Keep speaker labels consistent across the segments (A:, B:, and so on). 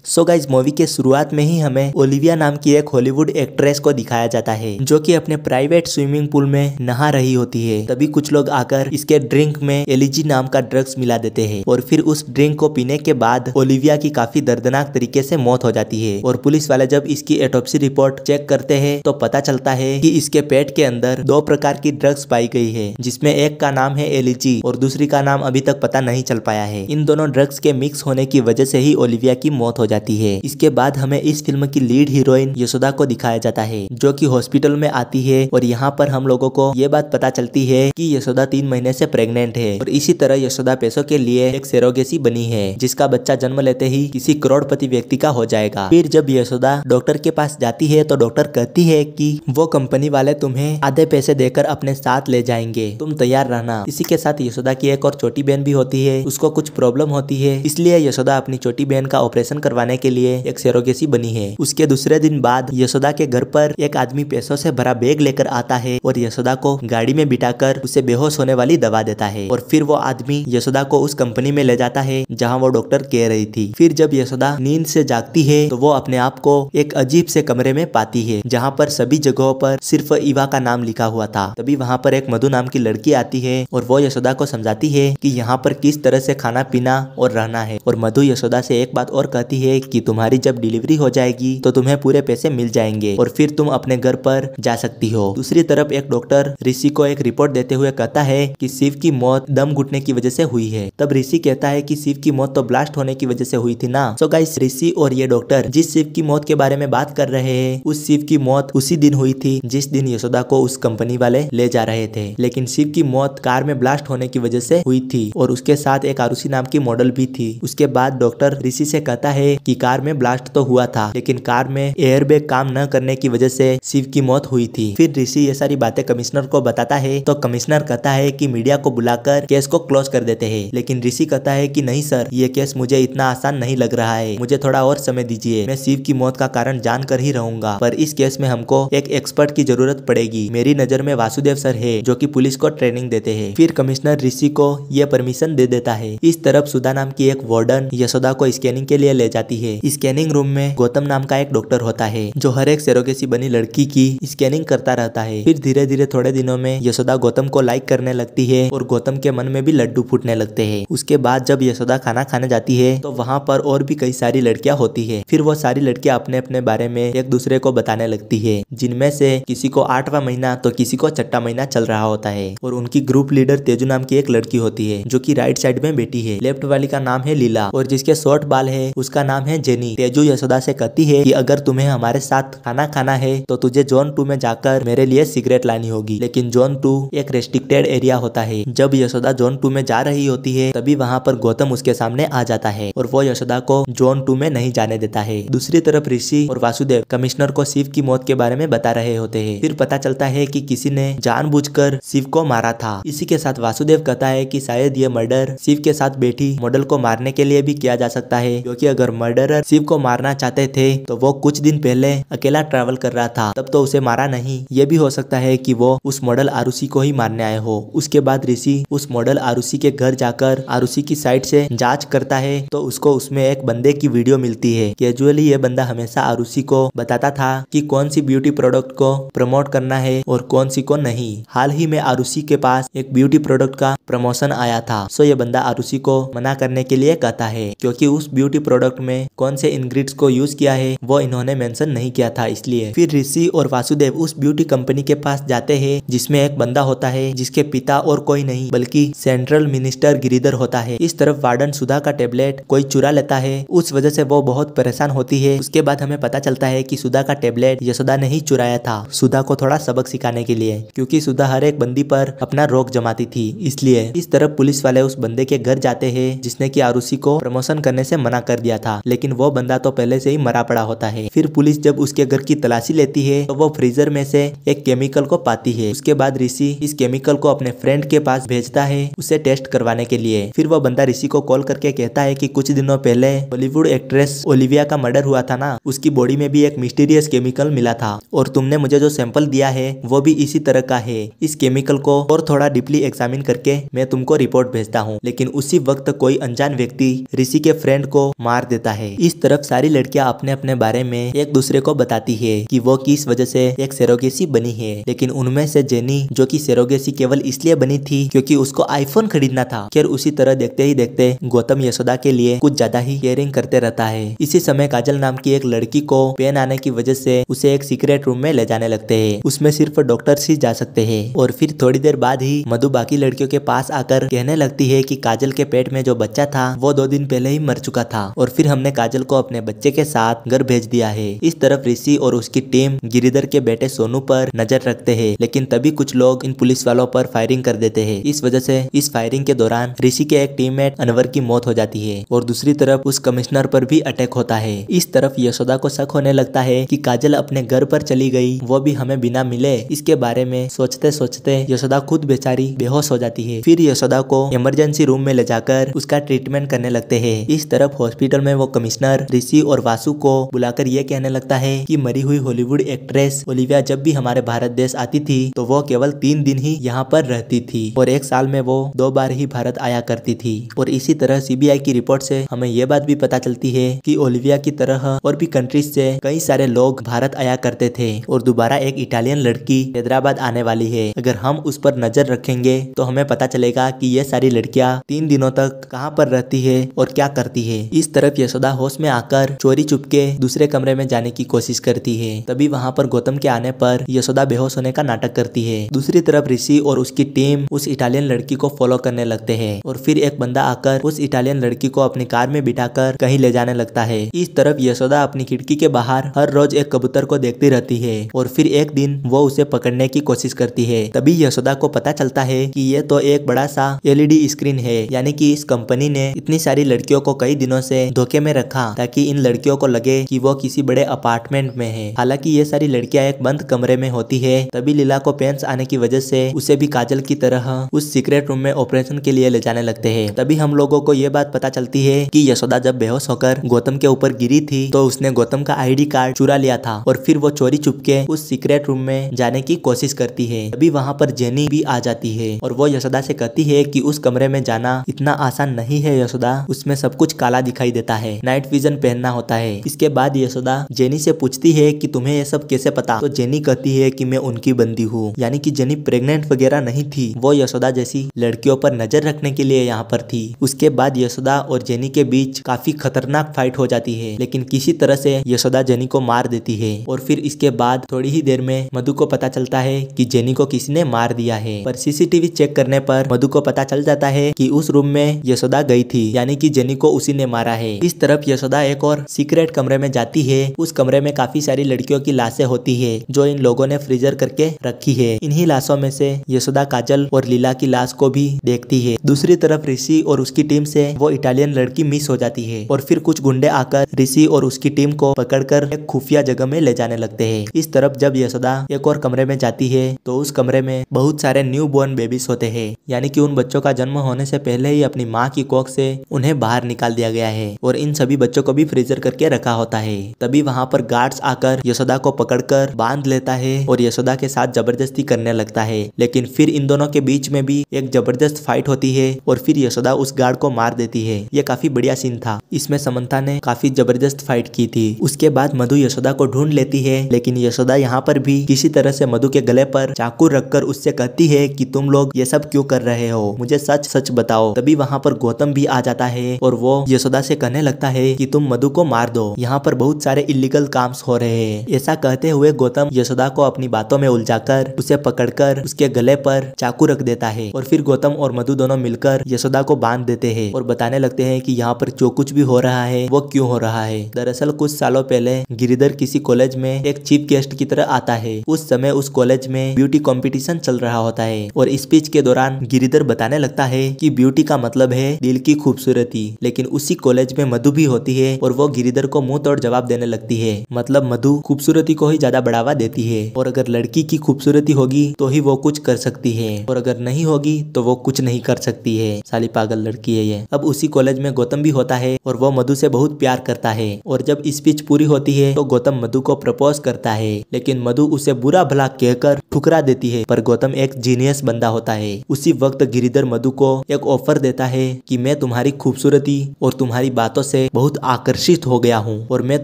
A: So guys movie के शुरुआत में ही हमें ओलिविया नाम की एक हॉलीवुड एक्ट्रेस को दिखाया जाता है जो कि अपने प्राइवेट स्विमिंग पूल में नहा रही होती है। तभी कुछ लोग आकर इसके ड्रिंक में एलईजी नाम का ड्रग्स मिला देते हैं और फिर उस ड्रिंक को पीने के बाद ओलिविया की काफी दर्दनाक तरीके से मौत हो जाती है। और पुलिस वाले जब इसकी ऑटोप्सी रिपोर्ट चेक करते हैं तो पता चलता है कि इसके पेट के अंदर 2 प्रकार की ड्रग्स पाई गई है, जिसमें एक का नाम है एलईजी और दूसरी का नाम अभी तक पता नहीं चल पाया है। इन दोनों ड्रग्स के मिक्स होने की वजह से ही ओलिविया की मौत हो जाती है। इसके बाद हमें इस फिल्म की लीड हीरोइन यशोदा को दिखाया जाता है जो कि हॉस्पिटल में आती है और यहाँ पर हम लोगों को ये बात पता चलती है कि यशोदा 3 महीने से प्रेग्नेंट है और इसी तरह यशोदा पैसों के लिए एक सेरोगेसी बनी है जिसका बच्चा जन्म लेते ही किसी करोड़पति व्यक्ति का हो जाएगा। फिर जब यशोदा डॉक्टर के पास जाती है तो डॉक्टर कहती है कि वो कंपनी वाले तुम्हें आधे पैसे देकर अपने साथ ले जाएंगे, तुम तैयार रहना। इसी के साथ यशोदा की एक और छोटी बहन भी होती है, उसको कुछ प्रॉब्लम होती है, इसलिए यशोदा अपनी छोटी बहन का ऑपरेशन करवाने के लिए एक सेरोगेसी बनी है। उसके दूसरे दिन बाद यशोदा के घर पर एक आदमी पैसों से भरा बैग लेकर आता है और यशोदा को गाड़ी में बिठाकर उसे बेहोश होने वाली दवा देता है और फिर वो आदमी यशोदा को उस कंपनी में ले जाता है जहाँ वो डॉक्टर कह रही थी। फिर जब यशोदा नींद से जागती है तो वो अपने आप को एक अजीब से कमरे में पाती है जहाँ पर सभी जगहों पर सिर्फ इवा का नाम लिखा हुआ था। तभी वहाँ पर एक मधु नाम की लड़की आती है और वो यशोदा को समझाती है कि यहाँ पर किस तरह से खाना पीना और रहना है। और मधु यशोदा से एक बात और कहती है कि तुम्हारी जब डिलीवरी हो जाएगी तो तुम्हें पूरे पैसे मिल जाएंगे और फिर तुम अपने घर पर जा सकती हो। दूसरी तरफ एक डॉक्टर ऋषि को एक रिपोर्ट देते हुए कहता है कि शिव की मौत दम घुटने की वजह से हुई है। तब ऋषि कहता है कि शिव की मौत तो ब्लास्ट होने की वजह से हुई थी ना। सो गाइस, ऋषि और ये डॉक्टर जिस शिव की मौत के बारे में बात कर रहे हैं उस शिव की मौत उसी दिन हुई थी जिस दिन यशोदा को उस कंपनी वाले ले जा रहे थे। लेकिन शिव की मौत कार में ब्लास्ट होने की वजह से हुई थी और उसके साथ एक आरुषि नाम की मॉडल भी थी। उसके बाद डॉक्टर ऋषि से कहता है कि कार में ब्लास्ट तो हुआ था लेकिन कार में एयरबैग काम न करने की वजह से शिव की मौत हुई थी। फिर ऋषि ये सारी बातें कमिश्नर को बताता है तो कमिश्नर कहता है कि मीडिया को बुलाकर केस को क्लोज कर देते हैं। लेकिन ऋषि कहता है कि नहीं सर, ये केस मुझे इतना आसान नहीं लग रहा है, मुझे थोड़ा और समय दीजिए, मैं शिव की मौत का कारण जानकर ही रहूंगा, पर इस केस में हमको एक एक्सपर्ट की जरूरत पड़ेगी। मेरी नजर में वासुदेव सर है जो कि पुलिस को ट्रेनिंग देते हैं। फिर कमिश्नर ऋषि को यह परमिशन दे देता है। इस तरफ सुधा नाम की एक वार्डन यशोदा को स्कैनिंग के लिए ले जाती है। स्कैनिंग रूम में गौतम नाम का एक डॉक्टर होता है जो हर एक सेरोगेसी बनी लड़की की स्कैनिंग करता रहता है। फिर धीरे धीरे थोड़े दिनों में यशोदा गौतम को लाइक करने लगती है और गौतम के मन में भी लड्डू फूटने लगते हैं। उसके बाद जब यशोदा खाना खाने जाती है तो वहाँ पर और भी कई सारी लड़कियां होती है। फिर वो सारी लड़कियां अपने अपने बारे में एक दूसरे को बताने लगती है, जिनमें से किसी को 8वां महीना तो किसी को 6ठा महीना चल रहा होता है। और उनकी ग्रुप लीडर तेजू नाम की एक लड़की होती है जो कि राइट साइड में बैठी है। लेफ्ट वाली का नाम है लीला और जिसके शॉर्ट बाल है उसका नाम है जेनी। तेजू यशोदा से कहती है कि अगर तुम्हें हमारे साथ खाना खाना है तो तुझे जोन 2 में जाकर मेरे लिए सिगरेट लानी होगी। लेकिन जोन 2 एक रेस्ट्रिक्टेड एरिया होता है। जब यशोदा जोन 2 में जा रही होती है तभी वहाँ पर गौतम उसके सामने आ जाता है और वो यशोदा को जोन 2 में नहीं जाने देता है। दूसरी तरफ ऋषि और वासुदेव कमिश्नर को शिव की मौत के बारे में बता रहे होते हैं। फिर पता चलता है कि किसी ने जानबूझकर शिव को मारा था। इसी के साथ वासुदेव कहता है कि शायद ये मर्डर शिव के साथ बैठी मॉडल को मारने के लिए भी किया जा सकता है, क्योंकि अगर मर्डरर शिव को मारना चाहते थे तो वो कुछ दिन पहले अकेला ट्रैवल कर रहा था, तब तो उसे मारा नहीं। ये भी हो सकता है कि वो उस मॉडल आरुषि को ही मारने आए हो। उसके बाद ऋषि उस मॉडल आरुषि के घर जाकर आरुषि की साइड से जांच करता है तो उसको उसमें एक बंदे की वीडियो मिलती है। कैजुअली ये बंदा हमेशा आरुषि को बताता था कि कौन सी ब्यूटी प्रोडक्ट को प्रमोट करना है और कौन सी को नहीं। हाल ही में आरुषि के पास एक ब्यूटी प्रोडक्ट का प्रमोशन आया था, सो ये बंदा आरुषि को मना करने के लिए कहता है क्योंकि उस ब्यूटी प्रोडक्ट में कौन से इंग्रेडिएंट्स को यूज किया है वो इन्होंने मेंशन नहीं किया था, इसलिए। फिर ऋषि और वासुदेव उस ब्यूटी कंपनी के पास जाते हैं जिसमें एक बंदा होता है जिसके पिता और कोई नहीं बल्कि सेंट्रल मिनिस्टर गिरिधर होता है। इस तरफ वार्डन सुधा का टेबलेट कोई चुरा लेता है, उस वजह से वो बहुत परेशान होती है। उसके बाद हमें पता चलता है कि सुधा का टेबलेट यशोदा ने ही चुराया था, सुधा को थोड़ा सबक सिखाने के लिए, क्योंकि सुधा हर एक बंदी पर अपना रोक जमाती थी, इसलिए। इस तरफ पुलिस वाले उस बंदे के घर जाते हैं जिसने कि आरुषि को प्रमोशन करने से मना कर दिया था, लेकिन वो बंदा तो पहले से ही मरा पड़ा होता है। फिर पुलिस जब उसके घर की तलाशी लेती है तो वो फ्रीजर में से एक केमिकल को पाती है। उसके बाद ऋषि इस केमिकल को अपने फ्रेंड के पास भेजता है उसे टेस्ट करवाने के लिए। फिर वो बंदा ऋषि को कॉल करके कहता है कि कुछ दिनों पहले बॉलीवुड एक्ट्रेस ओलिविया का मर्डर हुआ था ना, उसकी बॉडी में भी एक मिस्टीरियस केमिकल मिला था और तुमने मुझे जो सैंपल दिया है वो भी इसी तरह का है। इस केमिकल को और थोड़ा डीपली एग्जामिन करके मैं तुमको रिपोर्ट भेजता हूँ। लेकिन उसी वक्त कोई अनजान व्यक्ति ऋषि के फ्रेंड को मार देता लगता है। इस तरफ सारी लड़कियां अपने अपने बारे में एक दूसरे को बताती है कि वो किस वजह से एक सेरोगेसी बनी है, लेकिन उनमें से जेनी, जो कि सेरोगेसी केवल इसलिए बनी थी क्योंकि उसको आईफोन खरीदना था। खैर उसी तरह देखते ही देखते गौतम यशोदा के लिए कुछ ज्यादा ही केयरिंग करते रहता है। इसी समय काजल नाम की एक लड़की को पेन आने की वजह से उसे एक सीक्रेट रूम में ले जाने लगते हैं। उसमें सिर्फ डॉक्टर्स ही जा सकते हैं। और फिर थोड़ी देर बाद ही मधु बाकी लड़कियों के पास आकर कहने लगती है कि काजल के पेट में जो बच्चा था वो 2 दिन पहले ही मर चुका था और फिर हमने काजल को अपने बच्चे के साथ घर भेज दिया है। इस तरफ ऋषि और उसकी टीम गिरिधर के बेटे सोनू पर नजर रखते हैं, लेकिन तभी कुछ लोग इन पुलिस वालों पर फायरिंग कर देते हैं। इस वजह से इस फायरिंग के दौरान ऋषि के एक टीममेट अनवर की मौत हो जाती है और दूसरी तरफ उस कमिश्नर पर भी अटैक होता है। इस तरफ यशोदा को शक होने लगता है कि काजल अपने घर पर चली गई, वो भी हमें बिना मिले। इसके बारे में सोचते सोचते यशोदा खुद बेचारी बेहोश हो जाती है। फिर यशोदा को इमरजेंसी रूम में ले जाकर उसका ट्रीटमेंट करने लगते हैं। इस तरफ हॉस्पिटल में वो कमिश्नर ऋषि और वासु को बुलाकर ये कहने लगता है कि मरी हुई हॉलीवुड एक्ट्रेस ओलिविया जब भी हमारे भारत देश आती थी तो वो केवल 3 दिन ही यहाँ पर रहती थी और 1 साल में वो 2 बार ही भारत आया करती थी। और इसी तरह सीबीआई की रिपोर्ट से हमें ये बात भी पता चलती है कि ओलिविया की तरह और भी कंट्रीज से कई सारे लोग भारत आया करते थे और दोबारा एक इटालियन लड़की हैदराबाद आने वाली है। अगर हम उस पर नजर रखेंगे तो हमें पता चलेगा कि ये सारी लड़कियां 3 दिनों तक कहां पर रहती है और क्या करती है। इस तरफ यशोदा होश में आकर चोरी चुपके दूसरे कमरे में जाने की कोशिश करती है। तभी वहां पर गौतम के आने पर यशोदा बेहोश होने का नाटक करती है। दूसरी तरफ ऋषि और उसकी टीम उस इटालियन लड़की को फॉलो करने लगते हैं और फिर एक बंदा आकर उस इटालियन लड़की को अपनी कार में बिठाकर कहीं ले जाने लगता है। इस तरफ यशोदा अपनी खिड़की के बाहर हर रोज एक कबूतर को देखती रहती है और फिर एक दिन वो उसे पकड़ने की कोशिश करती है। तभी यशोदा को पता चलता है कि ये तो एक बड़ा सा एलईडी स्क्रीन है, यानी कि इस कंपनी ने इतनी सारी लड़कियों को कई दिनों से धोखे में रखा ताकि इन लड़कियों को लगे कि वो किसी बड़े अपार्टमेंट में है। हालांकि ये सारी लड़कियां एक बंद कमरे में होती है। तभी लीला को पेंस आने की वजह से उसे भी काजल की तरह उस सीक्रेट रूम में ऑपरेशन के लिए ले जाने लगते हैं। तभी हम लोगों को ये बात पता चलती है कि यशोदा जब बेहोश होकर गौतम के ऊपर गिरी थी तो उसने गौतम का आईडी कार्ड चुरा लिया था और फिर वो चोरी चुपके उस सीक्रेट रूम में जाने की कोशिश करती है। तभी वहाँ पर जेनी भी आ जाती है और वो यशोदा से कहती है कि उस कमरे में जाना इतना आसान नहीं है यशोदा, उसमें सब कुछ काला दिखाई देता है, नाइट विजन पहनना होता है। इसके बाद यशोदा जेनी से पूछती है कि तुम्हें ये सब कैसे पता? तो जेनी कहती है कि मैं उनकी बंदी हूँ, यानी कि जेनी प्रेग्नेंट वगैरह नहीं थी, वो यशोदा जैसी लड़कियों पर नजर रखने के लिए यहाँ पर थी। उसके बाद यशोदा और जेनी के बीच काफी खतरनाक फाइट हो जाती है, लेकिन किसी तरह से यशोदा जेनी को मार देती है। और फिर इसके बाद थोड़ी ही देर में मधु को पता चलता है कि जेनी को किसी ने मार दिया है, पर सीसीटीवी चेक करने पर मधु को पता चल जाता है कि उस रूम में यशोदा गई थी, यानी कि जेनी को उसी ने मारा है। इस तरफ यशोदा एक और सीक्रेट कमरे में जाती है। उस कमरे में काफी सारी लड़कियों की लाशें होती है जो इन लोगों ने फ्रीजर करके रखी है। इन्हीं लाशों में से यशोदा काजल और लीला की लाश को भी देखती है। दूसरी तरफ ऋषि और उसकी टीम से वो इटालियन लड़की मिस हो जाती है और फिर कुछ गुंडे आकर ऋषि और उसकी टीम को पकड़कर एक खुफिया जगह में ले जाने लगते हैं। इस तरफ जब यशोदा एक और कमरे में जाती है तो उस कमरे में बहुत सारे न्यू बॉर्न बेबीज होते हैं, यानी कि उन बच्चों का जन्म होने से पहले ही अपनी माँ की कोख से उन्हें बाहर निकाल दिया गया है और इन सभी बच्चों को भी फ्रीजर करके रखा होता है। तभी वहाँ पर गार्ड्स आकर यशोदा को पकड़कर बांध लेता है और यशोदा के साथ जबरदस्ती करने लगता है, लेकिन फिर इन दोनों के बीच में भी एक जबरदस्त फाइट होती है और फिर यशोदा उस गार्ड को मार देती है। ये काफी बढ़िया सीन था, इसमें समंथा ने काफी जबरदस्त फाइट की थी। उसके बाद मधु यशोदा को ढूंढ लेती है, लेकिन यशोदा यहाँ पर भी किसी तरह से मधु के गले पर चाकू रखकर उससे कहती है कि तुम लोग ये सब क्यों कर रहे हो, मुझे सच सच बताओ। तभी वहाँ पर गौतम भी आ जाता है और वो यशोदा से कहने लगता है कि तुम मधु को मार दो, यहाँ पर बहुत सारे इलीगल काम हो रहे हैं। ऐसा कहते हुए गौतम यशोदा को अपनी बातों में उलझाकर उसे पकड़कर उसके गले पर चाकू रख देता है और फिर गौतम और मधु दोनों मिलकर यशोदा को बांध देते हैं और बताने लगते हैं कि यहाँ पर जो कुछ भी हो रहा है वो क्यों हो रहा है। दरअसल कुछ सालों पहले गिरिधर किसी कॉलेज में एक चीफ गेस्ट की तरह आता है। उस समय उस कॉलेज में ब्यूटी कंपटीशन चल रहा होता है और स्पीच के दौरान गिरिधर बताने लगता है कि ब्यूटी का मतलब है दिल की खूबसूरती, लेकिन उसी कॉलेज में मधु भी होती है और वो गिरिधर को मुंह तोड़ जवाब देने लगती है। मतलब मधु खूबसूरती को ही ज्यादा बढ़ावा देती है और अगर लड़की की खूबसूरती होगी तो ही वो कुछ कर सकती है और अगर नहीं होगी तो वो कुछ नहीं कर सकती है। साली पागल लड़की है ये। अब उसी कॉलेज में गौतम भी होता है और वो मधु से बहुत प्यार करता है और जब स्पीच पूरी होती है तो गौतम मधु को प्रपोज करता है, लेकिन मधु उसे बुरा भला कहकर ठुकरा देती है। पर गौतम एक जीनियस बंदा होता है। उसी वक्त गिरिधर मधु को एक ऑफर देता है कि मैं तुम्हारी खूबसूरती और तुम्हारी बातों से से बहुत आकर्षित हो गया हूँ और मैं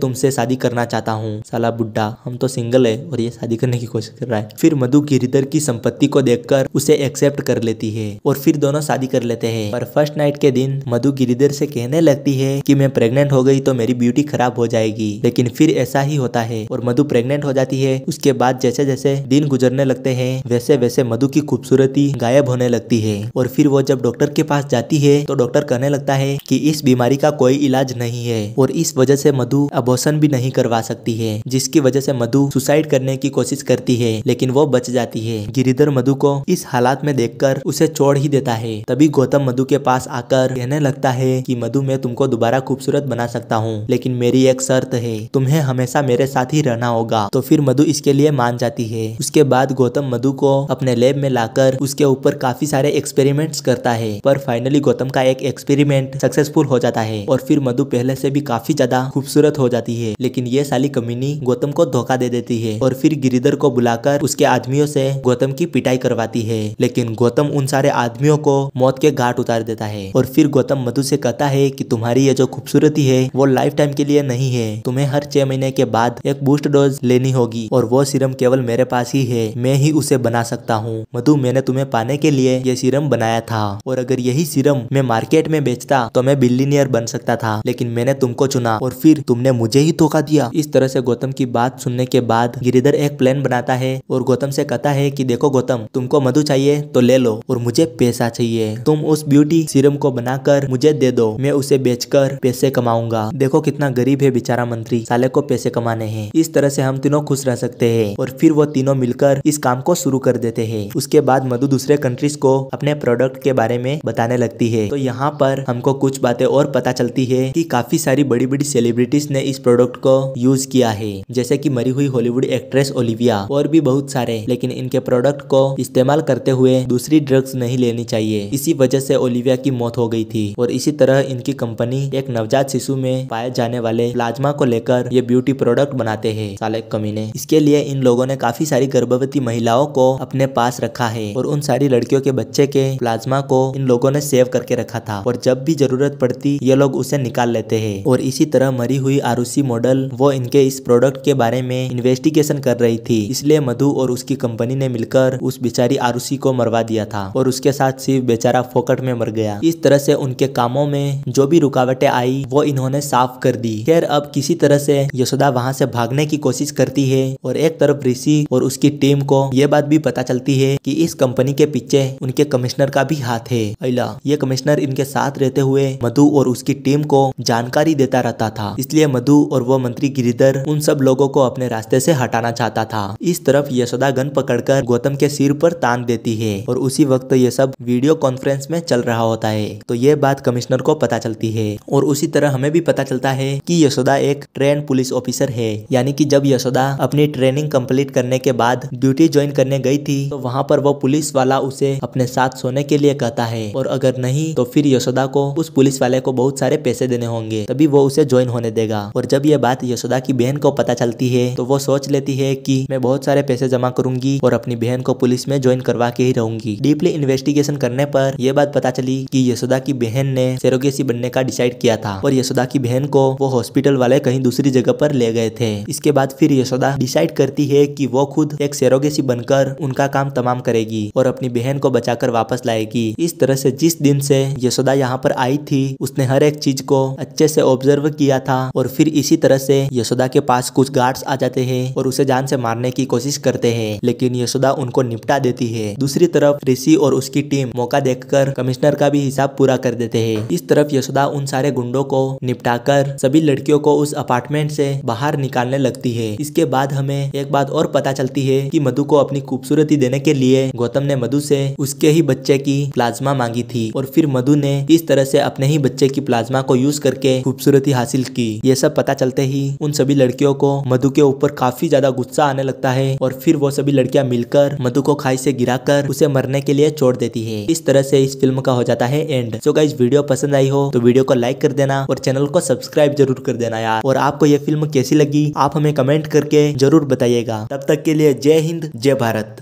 A: तुमसे शादी करना चाहता हूँ। साला बुड्ढा, हम तो सिंगल है और ये शादी करने की कोशिश कर रहा है। फिर मधु गिरिधर की संपत्ति को देखकर उसे एक्सेप्ट कर लेती है और फिर दोनों शादी कर लेते हैं। पर फर्स्ट नाइट के दिन मधु गिरिधर से कहने लगती है कि मैं प्रेग्नेंट हो गई तो मेरी ब्यूटी खराब हो जाएगी, लेकिन फिर ऐसा ही होता है और मधु प्रेग्नेंट हो जाती है। उसके बाद जैसे जैसे दिन गुजरने लगते हैं वैसे वैसे मधु की खूबसूरती गायब होने लगती है और फिर वो जब डॉक्टर के पास जाती है तो डॉक्टर कहने लगता है कि इस बीमारी का कोई इलाज नहीं है और इस वजह से मधु अबॉर्शन भी नहीं करवा सकती है, जिसकी वजह से मधु सुसाइड करने की कोशिश करती है लेकिन वो बच जाती है। गिरिधर मधु को इस हालात में देखकर उसे छोड़ ही देता है। तभी गौतम मधु के पास आकर कहने लगता है कि मधु मैं तुमको दोबारा खूबसूरत बना सकता हूँ, लेकिन मेरी एक शर्त है, तुम्हें हमेशा मेरे साथ ही रहना होगा। तो फिर मधु इसके लिए मान जाती है। उसके बाद गौतम मधु को अपने लैब में लाकर उसके ऊपर काफी सारे एक्सपेरिमेंट्स करता है, पर फाइनली गौतम का एक एक्सपेरिमेंट सक्सेसफुल हो जाता है और फिर मधु पहले से भी काफी ज्यादा खूबसूरत हो जाती है। लेकिन ये साली कमीनी गौतम को धोखा दे देती है और फिर गिरिधर को बुलाकर उसके आदमियों से गौतम की पिटाई करवाती है, लेकिन गौतम उन सारे आदमियों को मौत के घाट उतार देता है। और फिर गौतम मधु से कहता है कि तुम्हारी ये जो खूबसूरती है वो लाइफ टाइम के लिए नहीं है, तुम्हें हर 6 महीने के बाद एक बूस्ट डोज लेनी होगी और वो सीरम केवल मेरे पास ही है, मैं ही उसे बना सकता हूँ। मधु मैंने तुम्हें पाने के लिए ये सीरम बनाया था और अगर यही सीरम मैं मार्केट में बेचता तो मैं बिलियनियर बन सकता था, लेकिन मैंने तुमको चुना और फिर तुमने मुझे ही धोखा दिया। इस तरह से गौतम की बात सुनने के बाद गिरिधर एक प्लान बनाता है और गौतम से कहता है कि देखो गौतम, तुमको मधु चाहिए तो ले लो और मुझे पैसा चाहिए, तुम उस ब्यूटी सीरम को बनाकर मुझे दे दो, मैं उसे बेचकर पैसे कमाऊंगा। देखो कितना गरीब है बेचारा मंत्री, साले को पैसे कमाने हैं। इस तरह से हम तीनों खुश रह सकते हैं। और फिर वो तीनों मिलकर इस काम को शुरू कर देते हैं। उसके बाद मधु दूसरे कंट्रीज को अपने प्रोडक्ट के बारे में बताने लगती है। तो यहाँ पर हमको कुछ बातें और पता चलती है कि काफी सारी बड़ी बड़ी सेलिब्रिटीज ने इस प्रोडक्ट को यूज किया है, जैसे कि मरी हुई हॉलीवुड एक्ट्रेस ओलिविया और भी बहुत सारे। लेकिन इनके प्रोडक्ट को इस्तेमाल करते हुए दूसरी ड्रग्स नहीं लेनी चाहिए, इसी वजह से ओलिविया की मौत हो गई थी। और इसी तरह इनकी कंपनी एक नवजात शिशु में पाए जाने वाले प्लाज्मा को लेकर ये ब्यूटी प्रोडक्ट बनाते हैं, साले कमीने। इसके लिए इन लोगों ने काफी सारी गर्भवती महिलाओं को अपने पास रखा है और उन सारी लड़कियों के बच्चे के प्लाज्मा को इन लोगों ने सेव करके रखा था और जब भी जरूरत पड़ती ये लोग उसे निकाल लेते हैं। और इसी तरह मरी हुई आरुषि मॉडल वो इनके इस प्रोडक्ट के बारे में इन्वेस्टिगेशन कर रही थी, इसलिए मधु और उसकी कंपनी ने मिलकर उस बेचारी आरुषि को मरवा दिया था और उसके साथ शिव बेचारा फोकट में मर गया। इस तरह से उनके कामों में जो भी रुकावटें आई वो इन्होंने साफ कर दी। खैर अब किसी तरह से यशोदा वहां से भागने की कोशिश करती है और एक तरफ ऋषि और उसकी टीम को ये बात भी पता चलती है कि इस कंपनी के पीछे उनके कमिश्नर का भी हाथ है। अला, ये कमिश्नर इनके साथ रहते हुए मधु और उसकी टीम को जानकारी देता रहता था, इसलिए मधु और वो मंत्री गिरिधर उन सब लोगों को अपने रास्ते से हटाना चाहता था। इस तरफ यशोदा गन पकड़कर गौतम के सिर पर तान देती है और उसी वक्त ये सब वीडियो कॉन्फ्रेंस में चल रहा होता है। तो ये बात कमिश्नर को पता चलती है और उसी तरह हमें भी पता चलता है कि यशोदा एक ट्रेन पुलिस ऑफिसर है, यानी कि जब यशोदा अपनी ट्रेनिंग कंप्लीट करने के बाद ड्यूटी ज्वाइन करने गई थी तो वहाँ पर वो पुलिस वाला उसे अपने साथ सोने के लिए कहता है और अगर नहीं तो फिर यशोदा को उस पुलिस वाले को बहुत सारे पैसे देने होंगे, तभी वो उसे ज्वाइन होने देगा। और जब ये बात यशोदा की बहन को पता चलती है तो वो सोच लेती है कि मैं बहुत सारे पैसे जमा करूंगी और अपनी बहन को पुलिस में ज्वाइन करवा के ही रहूंगी। डीपली इन्वेस्टिगेशन करने पर यह बात पता चली कि यशोदा की बहन ने सरोगेसी बनने का डिसाइड किया था और यशोदा की बहन को वो हॉस्पिटल वाले कहीं दूसरी जगह पर ले गए थे। इसके बाद फिर यशोदा डिसाइड करती है कि वो खुद एक सरोगेसी बनकर उनका काम तमाम करेगी और अपनी बहन को बचाकर वापस लाएगी। इस तरह से जिस दिन से यशोदा यहाँ पर आई थी उसने हर एक चीज को अच्छे से ऑब्जर्व किया था और फिर इसी तरह से यशोदा के पास कुछ गार्ड्स आ जाते हैं और उसे जान से मारने की कोशिश करते हैं, लेकिन यशोदा उनको निपटा देती है। दूसरी तरफ ऋषि और उसकी टीम मौका देखकर कमिश्नर का भी हिसाब पूरा कर देते हैं। इस तरफ यशोदा उन सारे गुंडों को निपटाकर सभी लड़कियों को उस अपार्टमेंट से बाहर निकालने लगती है। इसके बाद हमें एक बात और पता चलती है कि मधु को अपनी खूबसूरती देने के लिए गौतम ने मधु से उसके ही बच्चे की प्लाज्मा मांगी थी और फिर मधु ने इस तरह से अपने ही बच्चे की प्लाज्मा को यूज करके खूबसूरती हासिल की। ये सब पता चलते ही उन सभी लड़कियों को मधु के ऊपर काफी ज्यादा गुस्सा आने लगता है और फिर वो सभी लड़कियां मिलकर मधु को खाई से गिराकर उसे मरने के लिए छोड़ देती है। इस तरह से इस फिल्म का हो जाता है एंड। सो गाइस, वीडियो पसंद आई हो तो वीडियो को लाइक कर देना और चैनल को सब्सक्राइब जरूर कर देना यार। और आपको ये फिल्म कैसी लगी आप हमें कमेंट करके जरूर बताइएगा। तब तक के लिए जय हिंद, जय भारत।